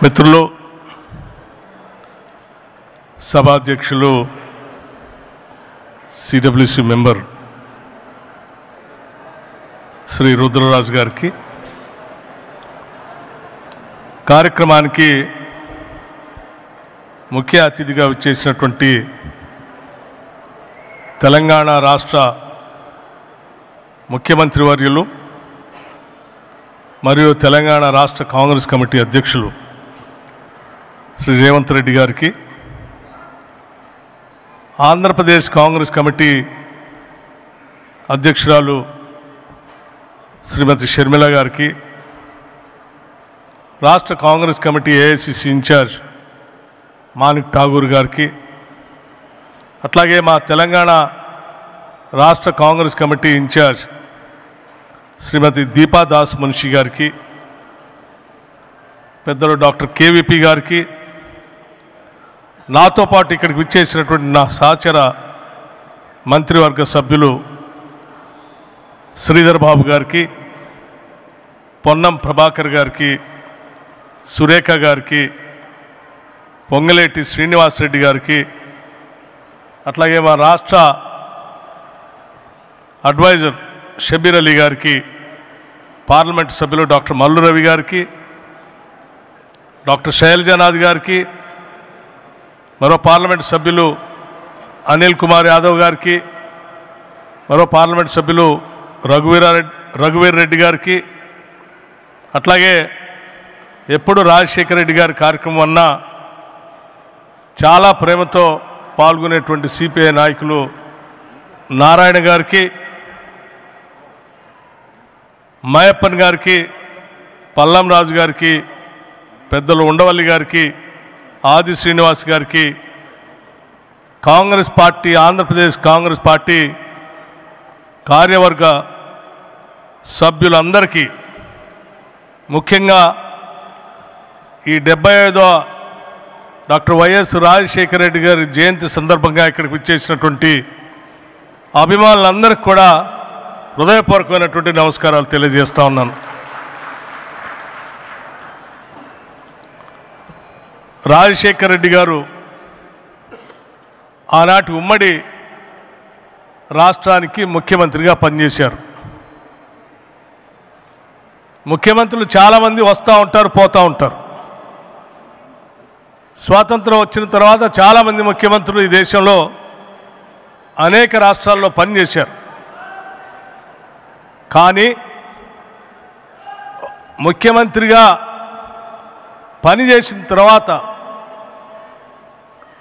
మిత్రులు, సభాధ్యక్షులు, CWC member Shri Rudraraju గారికి, కార్యక్రమానికి ముఖ్య అతిథిగా వచ్చేసినటువంటి తెలంగాణ రాష్ట్ర ముఖ్యమంత్రి వర్యులు మరియు తెలంగాణ రాష్ట్ర కాంగ్రెస్ కమిటీ అధ్యక్షులు శ్రీ రేవంత్ రెడ్డి గారికి, ఆంధ్రప్రదేశ్ కాంగ్రెస్ కమిటీ అధ్యక్షురాలు శ్రీమతి షర్మిల గారికి, రాష్ట్ర Congress committee AICC in-charge Manik Tagore గారికి, అట్లాగే మా తెలంగాణ రాష్ట్ర కాంగ్రెస్ కమిటీ ఇన్ఛార్జ్ శ్రీమతి దీపా దాస్ మున్షి గారికి, పెద్దలు డాక్టర్ కేవీపీ గారికి, నాతో పాటు ఇక్కడికి విచ్చేసినటువంటి నా సహచర మంత్రివర్గ సభ్యులు శ్రీధర్ బాబు గారికి, పొన్నం ప్రభాకర్ గారికి, సురేఖ గారికి, పొంగలేటి శ్రీనివాసరెడ్డి గారికి, అట్లాగే మా రాష్ట్ర అడ్వైజర్ షబీర్ అలీ గారికి, పార్లమెంటు సభ్యులు డాక్టర్ మల్లు రవి గారికి, డాక్టర్ శైలజానాథ్ గారికి, మరో పార్లమెంటు సభ్యులు అనిల్ కుమార్ యాదవ్ గారికి, మరో పార్లమెంటు సభ్యులు రఘువీర్ రెడ్డి గారికి, అట్లాగే ఎప్పుడు రాజశేఖర రెడ్డి గారి కార్యక్రమం అన్నా చాలా ప్రేమతో పాల్గొనేటువంటి సిపిఐ నాయకులు నారాయణ గారికి, మాయప్పన్ గారికి, పల్లం రాజు గారికి, పెద్దలు ఉండవల్లి గారికి, ఆది శ్రీనివాస్ గారికి, కాంగ్రెస్ పార్టీ ఆంధ్రప్రదేశ్ కాంగ్రెస్ పార్టీ కార్యవర్గ సభ్యులందరికీ, ముఖ్యంగా ఈ 75వ డాక్టర్ వైఎస్ రాజశేఖర రెడ్డి గారి జయంతి సందర్భంగా ఇక్కడికి వచ్చేసినటువంటి అభిమానులందరికీ కూడా హృదయపూర్వకమైనటువంటి నమస్కారాలు తెలియజేస్తా ఉన్నాను. రాజశేఖర రెడ్డి గారు ఆనాటి ఉమ్మడి రాష్ట్రానికి ముఖ్యమంత్రిగా పనిచేశారు. ముఖ్యమంత్రులు చాలామంది వస్తూ ఉంటారు, పోతూ ఉంటారు. స్వాతంత్రం వచ్చిన తర్వాత చాలామంది ముఖ్యమంత్రులు ఈ దేశంలో అనేక రాష్ట్రాల్లో పనిచేశారు. కానీ ముఖ్యమంత్రిగా పనిచేసిన తర్వాత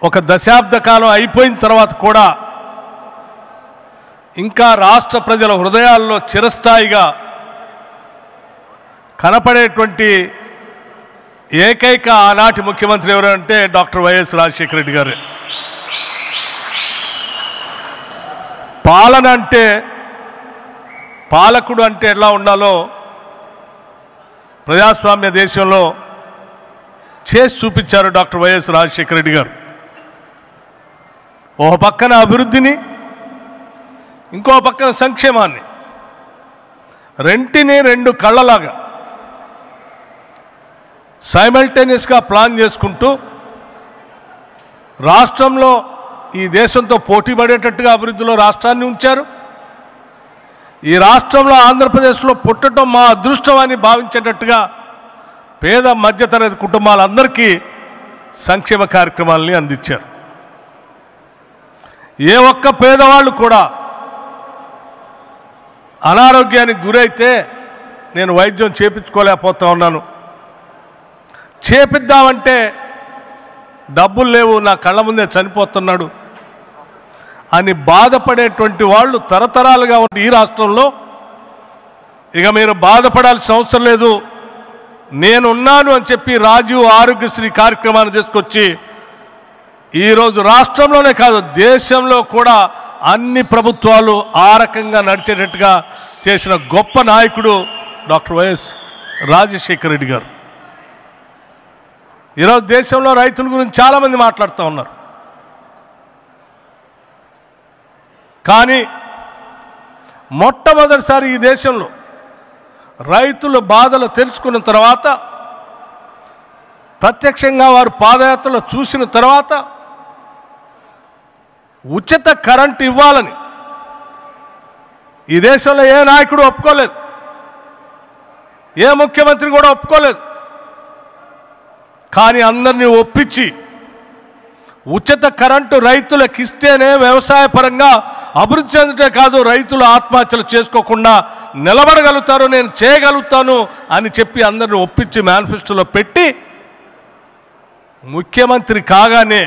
ఒక దశాబ్ద కాలం అయిపోయిన తర్వాత కూడా ఇంకా రాష్ట్ర ప్రజల హృదయాల్లో చిరస్థాయిగా కనపడేటువంటి ఏకైక ఆనాటి ముఖ్యమంత్రి ఎవరంటే డాక్టర్ వైఎస్ రాజశేఖర రెడ్డి గారు. పాలన అంటే, పాలకుడు అంటే ఎలా ఉండాలో ప్రజాస్వామ్య దేశంలో చేసి చూపించారు డాక్టర్ వైఎస్ రాజశేఖర రెడ్డి గారు. ఓ పక్కన అభివృద్ధిని, ఇంకో పక్కన సంక్షేమాన్ని, రెంటిని రెండు కళ్ళలాగా సైమల్టేనియస్గా ప్లాన్ చేసుకుంటూ రాష్ట్రంలో ఈ దేశంతో పోటీ పడేటట్టుగా అభివృద్ధిలో రాష్ట్రాన్ని ఉంచారు. ఈ రాష్ట్రంలో ఆంధ్రప్రదేశ్లో పుట్టడం మా అదృష్టం అని భావించేటట్టుగా పేద మధ్యతరగతి కుటుంబాలందరికీ సంక్షేమ కార్యక్రమాలని అందించారు. ఏ ఒక్క పేదవాళ్ళు కూడా అనారోగ్యానికి గురైతే నేను వైద్యం చేపించుకోలేకపోతా ఉన్నాను, చేపిద్దామంటే డబ్బులు లేవు, నా కళ్ళ ముందే చనిపోతున్నాడు అని బాధపడేటువంటి వాళ్ళు తరతరాలుగా ఉన్న ఈ రాష్ట్రంలో ఇక మీరు బాధపడాల్సిన అవసరం లేదు, నేనున్నాను అని చెప్పి రాజీవ్ ఆరోగ్యశ్రీ కార్యక్రమాన్ని తీసుకొచ్చి ఈరోజు రాష్ట్రంలోనే కాదు దేశంలో కూడా అన్ని ప్రభుత్వాలు ఆ రకంగా నడిచేటట్టుగా చేసిన గొప్ప నాయకుడు డాక్టర్ వైఎస్ రాజశేఖర రెడ్డి గారు. ఈరోజు దేశంలో రైతుల గురించి చాలామంది మాట్లాడుతూ ఉన్నారు. కానీ మొట్టమొదటిసారి ఈ దేశంలో రైతుల బాధలు తెలుసుకున్న తర్వాత ప్రత్యక్షంగా వారు పాదయాత్రలో చూసిన తర్వాత ఉచిత కరెంటు ఇవ్వాలని ఈ దేశంలో ఏ నాయకుడు ఒప్పుకోలేదు, ఏ ముఖ్యమంత్రి కూడా ఒప్పుకోలేదు. కానీ అందరినీ ఒప్పించి ఉచిత కరెంటు రైతులకు ఇస్తేనే వ్యవసాయ పరంగా అభివృద్ధి చెందటే కాదు, రైతులు ఆత్మహత్యలు చేసుకోకుండా నిలబడగలుగుతారు, నేను చేయగలుగుతాను అని చెప్పి అందరిని ఒప్పించి మేనిఫెస్టోలో పెట్టి ముఖ్యమంత్రి కాగానే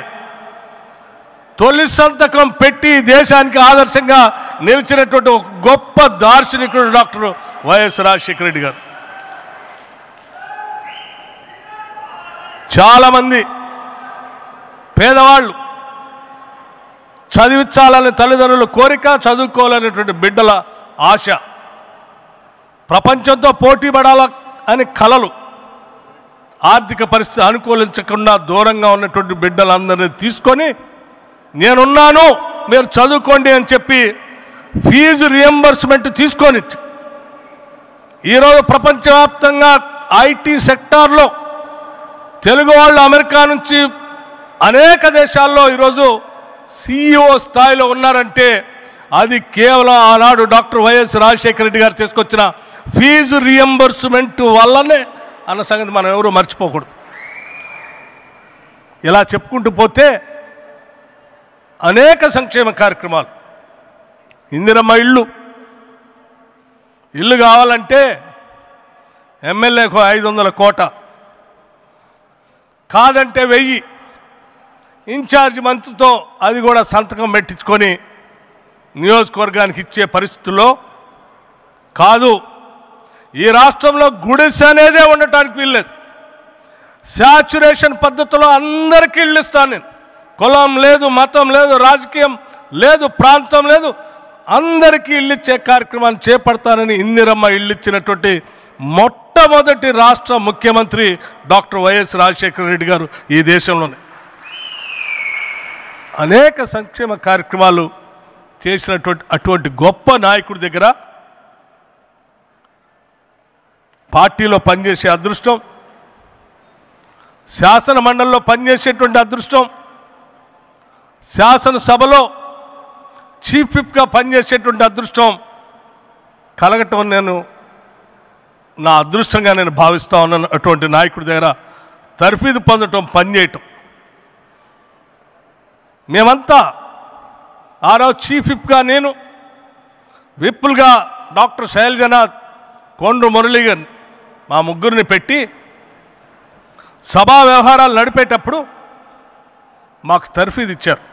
తొలి సంతకం పెట్టి దేశానికి ఆదర్శంగా నిలిచినటువంటి ఒక గొప్ప దార్శనికుడు డాక్టర్ వైఎస్ రాజశేఖర రెడ్డి గారు. చాలామంది పేదవాళ్ళు చదివించాలని తల్లిదండ్రుల కోరిక, చదువుకోవాలనేటువంటి బిడ్డల ఆశ, ప్రపంచంతో పోటీ పడాల అని కలలు, ఆర్థిక పరిస్థితి అనుకూలించకుండా దూరంగా ఉన్నటువంటి బిడ్డలందరినీ తీసుకొని నేనున్నాను మీరు చదువుకోండి అని చెప్పి ఫీజు రియంబర్స్మెంట్ తీసుకొని ఈరోజు ప్రపంచవ్యాప్తంగా ఐటీ సెక్టార్లో తెలుగు వాళ్ళు అమెరికా నుంచి అనేక దేశాల్లో ఈరోజు CEO స్థాయిలో ఉన్నారంటే అది కేవలం ఆనాడు డాక్టర్ వైఎస్ రాజశేఖర రెడ్డి గారు తీసుకొచ్చిన ఫీజు రియంబర్స్మెంట్ వల్లనే అన్న సంగతి మనం ఎవరూ మర్చిపోకూడదు. ఇలా చెప్పుకుంటూ పోతే అనేక సంక్షేమ కార్యక్రమాలు, ఇందిరమ్మ ఇల్లు కావాలంటే ఎమ్మెల్యేకు 500 కోట, కాదంటే 1000, ఇన్ఛార్జ్ మంత్రితో అది కూడా సంతకం పెట్టించుకొని నియోజకవర్గానికి ఇచ్చే పరిస్థితుల్లో కాదు. ఈ రాష్ట్రంలో గుడిసె అనేదే ఉండటానికి వీల్లేదు. శాచ్యురేషన్ పద్ధతిలో అందరికీ ఇళ్ళు ఇస్తాను నేను, కులం లేదు, మతం లేదు, రాజకీయం లేదు, ప్రాంతం లేదు, అందరికీ ఇళ్ళు ఇచ్చే కార్యక్రమాన్ని చేపడతానని ఇందిరమ్మ ఇళ్ళు ఇచ్చినటువంటి మొట్టమొదటి రాష్ట్ర ముఖ్యమంత్రి డాక్టర్ వైఎస్ రాజశేఖర రెడ్డి గారు ఈ దేశంలోనే. అనేక సంక్షేమ కార్యక్రమాలు చేసినటువంటి అటువంటి గొప్ప నాయకుడి దగ్గర పార్టీలో పనిచేసే అదృష్టం, శాసన మండలిలో పనిచేసేటువంటి అదృష్టం, శాసనసభలో చీఫ్ విప్గా పనిచేసేటువంటి అదృష్టం కలగటం నేను నా అదృష్టంగా నేను భావిస్తూ ఉన్నాను. అటువంటి నాయకుడి దగ్గర తర్ఫీదు పొందటం, పనిచేయటం. మేమంతా ఆ రోజు చీఫ్ విప్గా నేను, విప్పులుగా డాక్టర్ శైలజనాథ్, కొండ్రు మురళీ గారిని, మా ముగ్గురిని పెట్టి సభా వ్యవహారాలు నడిపేటప్పుడు మాకు తర్ఫీదు ఇచ్చారు.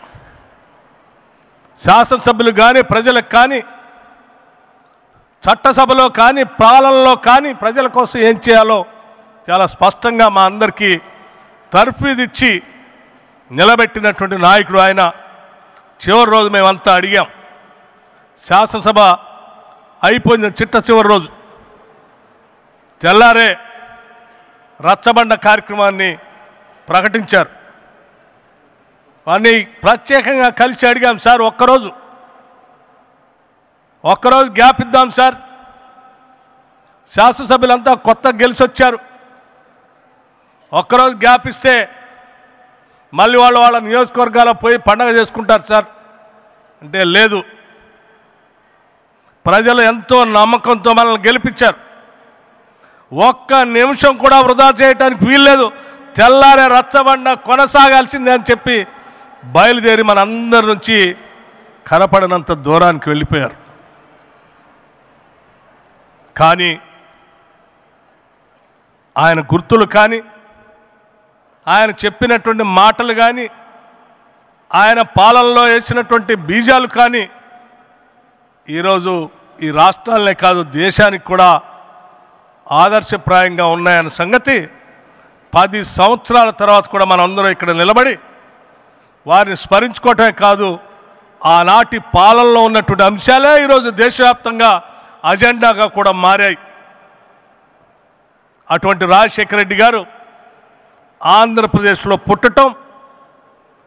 శాసనసభ్యులు కానీ, ప్రజలకు కానీ, చట్టసభలో కానీ, పాలనలో కానీ ప్రజల కోసం ఏం చేయాలో చాలా స్పష్టంగా మా అందరికీ తర్ఫీదు ఇచ్చి నిలబెట్టినటువంటి నాయకుడు ఆయన. చివరి రోజు మేమంతా అడిగాం, శాసనసభ అయిపోయింది చిట్ట చివరి రోజు, తెల్లారే రచ్చబండ కార్యక్రమాన్ని ప్రకటించారు. వాడిని ప్రత్యేకంగా కలిసి అడిగాం, సార్ ఒక్కరోజు గ్యాప్ ఇద్దాం సార్, శాసనసభ్యులంతా కొత్త గెలిచి వచ్చారు, ఒక్కరోజు గ్యాప్ ఇస్తే మళ్ళీ వాళ్ళ నియోజకవర్గాల్లో పోయి పండగ చేసుకుంటారు సార్ అంటే, లేదు, ప్రజలు ఎంతో నమ్మకంతో మనల్ని గెలిపించారు, ఒక్క నిమిషం కూడా వృధా చేయడానికి వీల్లేదు, తెల్లారే రచ్చబండ కొనసాగాల్సిందే అని చెప్పి బయలుదేరి మనందరి నుంచి కనపడినంత దూరానికి వెళ్ళిపోయారు. కానీ ఆయన గుర్తులు కానీ, ఆయన చెప్పినటువంటి మాటలు కానీ, ఆయన పాలనలో వేసినటువంటి బీజాలు కానీ ఈరోజు ఈ రాష్ట్రాలనే కాదు దేశానికి కూడా ఆదర్శప్రాయంగా ఉన్నాయన్న సంగతి 10 సంవత్సరాల తర్వాత కూడా మనందరం ఇక్కడ నిలబడి వారిని స్మరించుకోవటమే కాదు, ఆనాటి పాలనలో ఉన్నటువంటి అంశాలే ఈరోజు దేశవ్యాప్తంగా అజెండాగా కూడా మారాయి. అటువంటి రాజశేఖర రెడ్డి గారు ఆంధ్రప్రదేశ్లో పుట్టడం,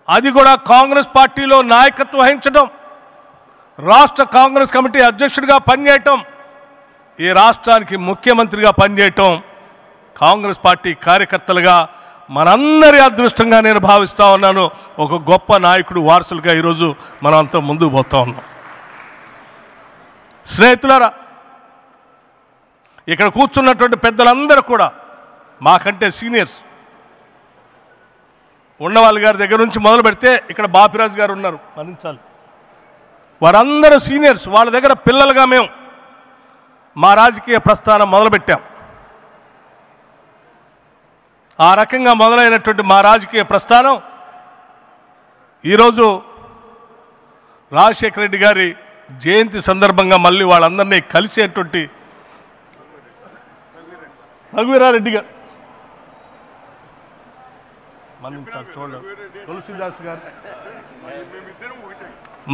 అది కూడా కాంగ్రెస్ పార్టీలో నాయకత్వం వహించడం, రాష్ట్ర కాంగ్రెస్ కమిటీ అధ్యక్షుడిగా పనిచేయటం, ఈ రాష్ట్రానికి ముఖ్యమంత్రిగా పనిచేయటం, కాంగ్రెస్ పార్టీ కార్యకర్తలుగా మనందరి అదృష్టంగా నేను భావిస్తూ ఉన్నాను. ఒక గొప్ప నాయకుడు వారసులుగా ఈరోజు మనం అంతా ముందుకు పోతా ఉన్నాం. స్నేహితులారా, ఇక్కడ కూర్చున్నటువంటి పెద్దలందరూ కూడా మాకంటే సీనియర్స్ ఉన్నవాళ్ళ గారి దగ్గర నుంచి మొదలు పెడితే ఇక్కడ బాపిరాజు గారు ఉన్నారు, మన్నించాలి. వారందరూ సీనియర్స్. వాళ్ళ దగ్గర పిల్లలుగా మేము మా రాజకీయ ప్రస్థానం మొదలుపెట్టాం. ఆ రకంగా మొదలైనటువంటి మా రాజకీయ ప్రస్థానం ఈరోజు రాజశేఖర రెడ్డి గారి జయంతి సందర్భంగా మళ్ళీ వాళ్ళందరినీ కలిసేటువంటి రఘువీరారెడ్డి గారు, మన్నించాలి చూడలేదు, తులసిదాస్ గారు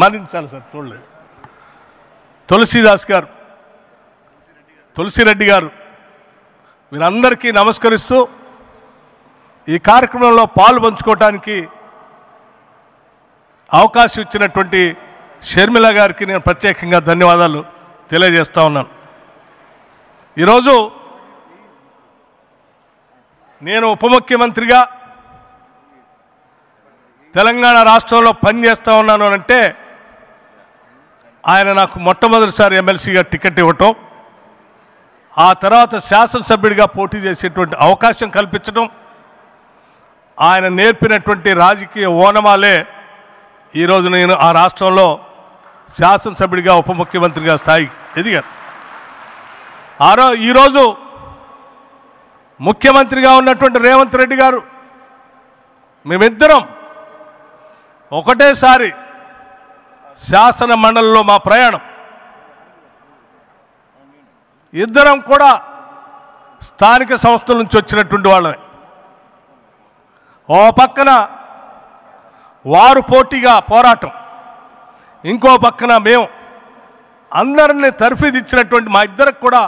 మన్నించాలి సార్ చూడలేదు, తులసిదాస్ గారు, తులసిరెడ్డి గారు, వీరందరికీ నమస్కరిస్తూ ఈ కార్యక్రమంలో పాలు పంచుకోవటానికి అవకాశం ఇచ్చినటువంటి షర్మిల గారికి నేను ప్రత్యేకంగా ధన్యవాదాలు తెలియజేస్తా ఉన్నాను. ఈరోజు నేను ఉప ముఖ్యమంత్రిగా తెలంగాణ రాష్ట్రంలో పనిచేస్తూ ఉన్నాను అంటే ఆయన నాకు మొట్టమొదటిసారి ఎమ్మెల్సీగా టికెట్ ఇవ్వటం, ఆ తర్వాత శాసనసభ్యుడిగా పోటీ చేసేటువంటి అవకాశం కల్పించడం, ఆయన నేర్పినటువంటి రాజకీయ ఓనమాలే ఈరోజు నేను ఆ రాష్ట్రంలో శాసనసభ్యుడిగా ఉప ముఖ్యమంత్రిగా స్థాయికి ఎదిగాను. ఈరోజు ముఖ్యమంత్రిగా ఉన్నటువంటి రేవంత్ రెడ్డి గారు, మేమిద్దరం ఒకటేసారి శాసన మండలిలో మా ప్రయాణం, ఇద్దరం కూడా స్థానిక సంస్థల నుంచి వచ్చినటువంటి వాళ్ళమే. ఓ పక్కన వారు పోటీగా పోరాటం, ఇంకో పక్కన మేము అందరినీ తర్ఫీదిచ్చినటువంటి మా ఇద్దరికి కూడా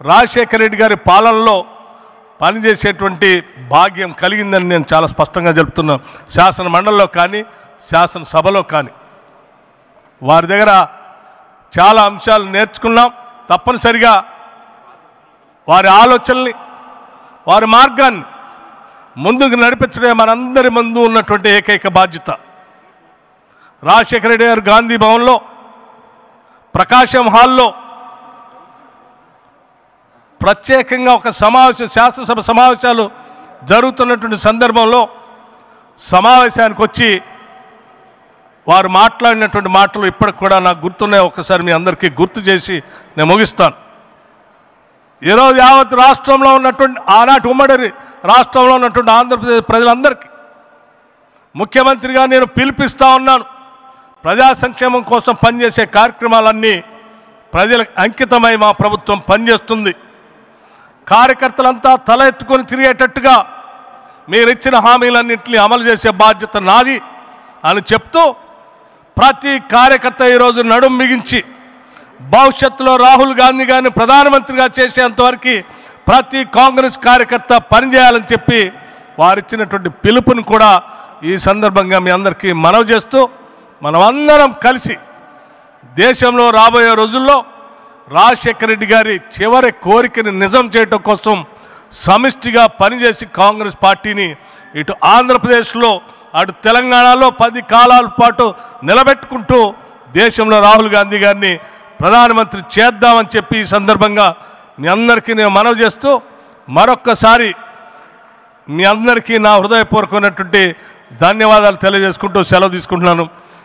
రాజశేఖర రెడ్డి గారి పాలనలో పనిచేసేటువంటి భాగ్యం కలిగిందని నేను చాలా స్పష్టంగా చెప్తున్నాను. శాసన మండలిలో కానీ శాసనసభలో కానీ వారి దగ్గర చాలా అంశాలు నేర్చుకున్నాం. తప్పనిసరిగా వారి ఆలోచనల్ని, వారి మార్గాన్ని ముందుకు నడిపించడమే మనందరి ముందు ఉన్నటువంటి ఏకైక బాధ్యత. రాజశేఖర రెడ్డి గారు గాంధీ భవన్లో, ప్రకాశం హాల్లో ప్రత్యేకంగా ఒక సమావేశం, శాసనసభ సమావేశాలు జరుగుతున్నటువంటి సందర్భంలో సమావేశానికి వచ్చి వారు మాట్లాడినటువంటి మాటలు ఇప్పటికి కూడా నాకు గుర్తున్నాయి. ఒక్కసారి మీ అందరికీ గుర్తు చేసి నేను ముగిస్తాను. ఈరోజు యావత్ రాష్ట్రంలో ఉన్నటువంటి, ఆనాటి ఉమ్మడి రాష్ట్రంలో ఉన్నటువంటి ఆంధ్రప్రదేశ్ ప్రజలందరికీ ముఖ్యమంత్రిగా నేను పిలిపిస్తూ ఉన్నాను. ప్రజా సంక్షేమం కోసం పనిచేసే కార్యక్రమాలన్నీ ప్రజలకు అంకితమై మా ప్రభుత్వం పనిచేస్తుంది. కార్యకర్తలంతా తల ఎత్తుకొని తిరిగేటట్టుగా మీరు ఇచ్చిన హామీలన్నింటినీ అమలు చేసే బాధ్యత నాది అని చెప్తూ ప్రతి కార్యకర్త ఈరోజు నడుం బిగించి భవిష్యత్తులో రాహుల్ గాంధీ గారిని ప్రధానమంత్రిగా చేసేంతవరకు ప్రతి కాంగ్రెస్ కార్యకర్త పనిచేయాలని చెప్పి వారిచ్చినటువంటి పిలుపుని కూడా ఈ సందర్భంగా మీ అందరికీ మనవి చేస్తూ, మనమందరం కలిసి దేశంలో రాబోయే రోజుల్లో రాజశేఖర రెడ్డి గారి చివరి కోరికని నిజం చేయడం కోసం సమిష్టిగా పనిచేసి కాంగ్రెస్ పార్టీని ఇటు ఆంధ్రప్రదేశ్లో అటు తెలంగాణలో 10 కాలాల పాటు నిలబెట్టుకుంటూ దేశంలో రాహుల్ గాంధీ గారిని ప్రధానమంత్రి చేద్దామని చెప్పి ఈ సందర్భంగా మీ అందరికీ నేను మనవి చేస్తూ మరొక్కసారి మీ అందరికీ నా హృదయపూర్వకమైనటువంటి ధన్యవాదాలు తెలియజేసుకుంటూ సెలవు తీసుకుంటున్నాను.